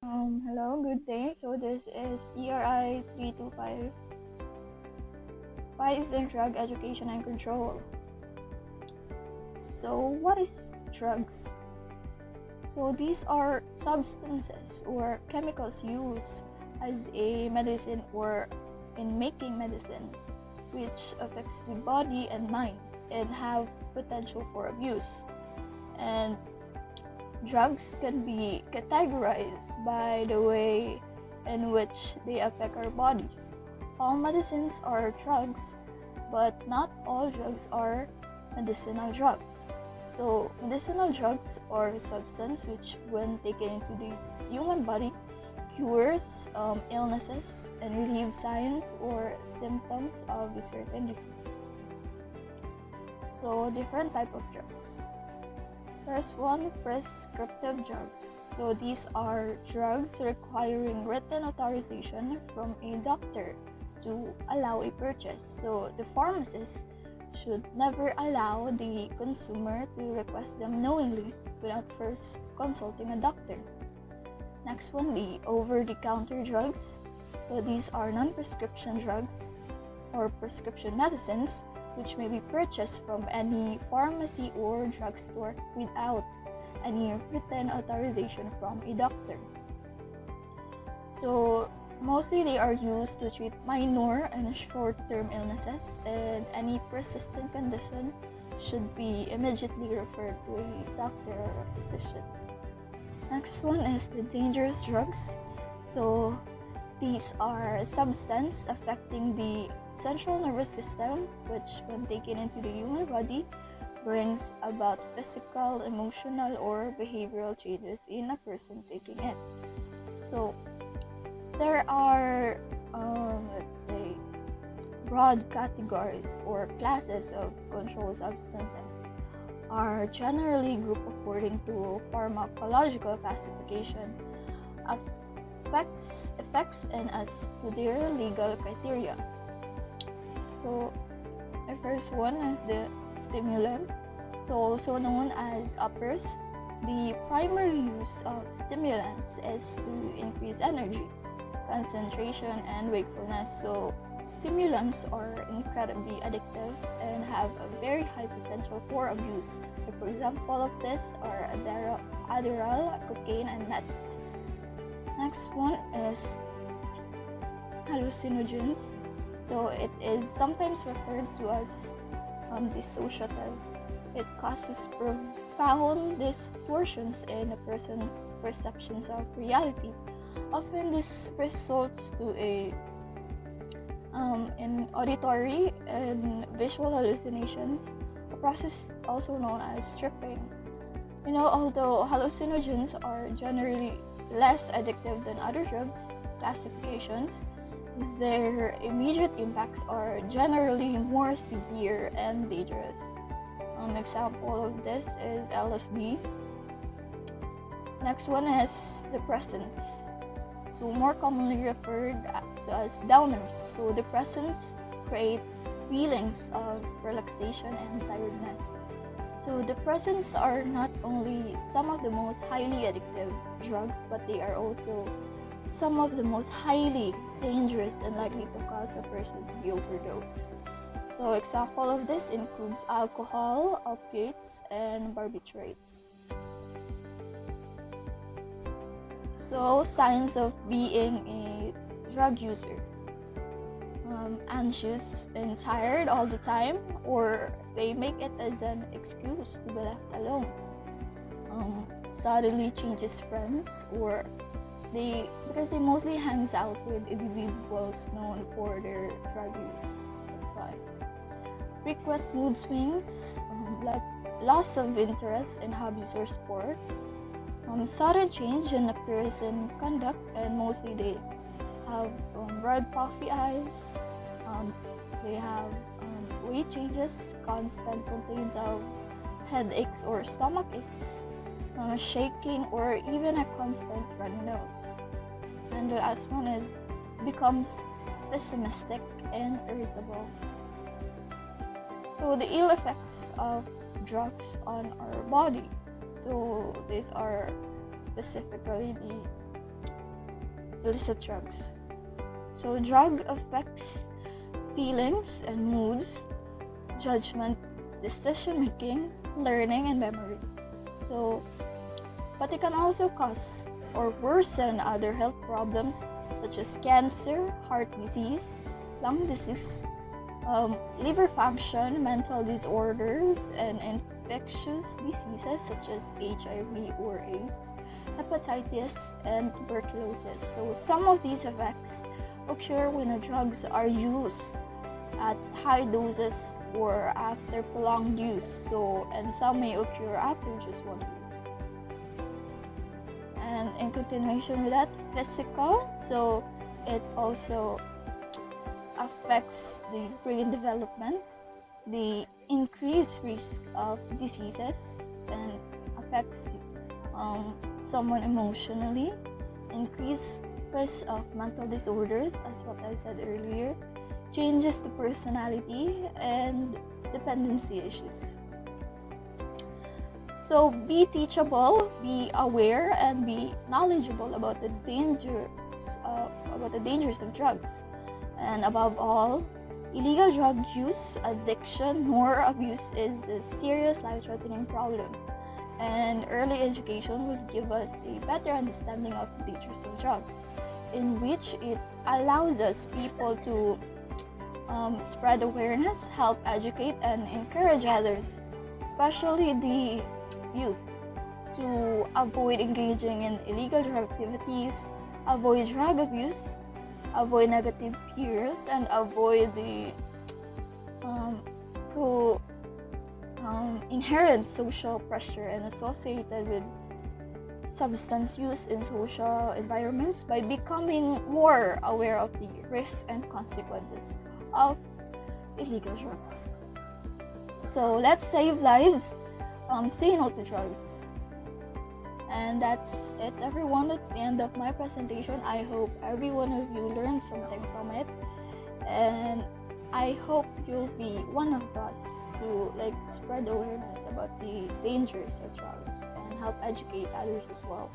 Hello, good day. So this is CRI 325, Vice and Drug Education and Control. So what is drugs? So these are substances or chemicals used as a medicine or in making medicines, which affects the body and mind and have potential for abuse. And drugs can be categorized by the way in which they affect our bodies. All medicines are drugs, but not all drugs are medicinal drugs. So, medicinal drugs are substance which, when taken into the human body, cures illnesses and relieves signs or symptoms of a certain disease. So, different type of drugs. First one, prescriptive drugs. So these are drugs requiring written authorization from a doctor to allow a purchase. So the pharmacist should never allow the consumer to request them knowingly without first consulting a doctor. Next one, the over-the-counter drugs. So these are non-prescription drugs or prescription medicines which may be purchased from any pharmacy or drugstore without any written authorization from a doctor. So mostly they are used to treat minor and short-term illnesses, and any persistent condition should be immediately referred to a doctor or a physician. Next one is the dangerous drugs. So these are substances affecting the central nervous system, which when taken into the human body brings about physical, emotional, or behavioral changes in a person taking it. So there are, let's say, broad categories or classes of controlled substances are generally grouped according to pharmacological classification, effects and as to their legal criteria. So the first one is the stimulant, so also known as uppers. The primary use of stimulants is to increase energy, concentration, and wakefulness. So stimulants are incredibly addictive and have a very high potential for abuse. For example of this are Adderall, cocaine, and meth. Next one is hallucinogens. So it is sometimes referred to as dissociative. It causes profound distortions in a person's perceptions of reality. Often this results to in auditory and visual hallucinations, a process also known as tripping. Although hallucinogens are generally less addictive than other drugs classifications, their immediate impacts are generally more severe and dangerous. An example of this is LSD. Next one is depressants, so more commonly referred to as downers. So depressants create feelings of relaxation and tiredness. So depressants are not only some of the most highly addictive drugs, but they are also some of the most highly dangerous and likely to cause a person to be overdosed. So example of this includes alcohol, opiates, and barbiturates. So signs of being a drug user: anxious and tired all the time, or they make it as an excuse to be left alone. Suddenly changes friends, or because they mostly hangs out with individuals known for their drug use. That's why. Frequent mood swings, loss of interest in hobbies or sports, sudden change in appearance and conduct, and mostly they have red puffy eyes. They have weight changes, constant complaints of headaches or stomach aches, shaking, or even a constant runny nose. And the last one is becomes pessimistic and irritable. So the ill effects of drugs on our body. So these are specifically the illicit drugs. So drug affects feelings and moods, judgment, decision making, learning, and memory. So, but it can also cause or worsen other health problems such as cancer, heart disease, lung disease, liver function, mental disorders, and infectious diseases such as HIV or AIDS, hepatitis, and tuberculosis. So some of these effects occur when the drugs are used at high doses or after prolonged use. And some may occur after just one use. And in continuation with that, physical. So it also affects the brain development, the increased risk of diseases, and affects someone emotionally, increased risk of mental disorders, as what I said earlier, changes to personality, and dependency issues. So be teachable, be aware, and be knowledgeable about the dangers of drugs. And above all, illegal drug use, addiction, nor abuse is a serious life-threatening problem. And early education will give us a better understanding of the dangers of drugs, in which it allows us people to spread awareness, help educate, and encourage others, especially the youth, to avoid engaging in illegal drug activities, avoid drug abuse, avoid negative peers, and avoid the inherent social pressure and associated with substance use in social environments by becoming more aware of the risks and consequences of illegal drugs. So let's save lives, say no to drugs. And that's it, everyone. That's the end of my presentation. I hope every one of you learned something from it, and I hope you'll be one of us to spread awareness about the dangers of drugs and help educate others as well.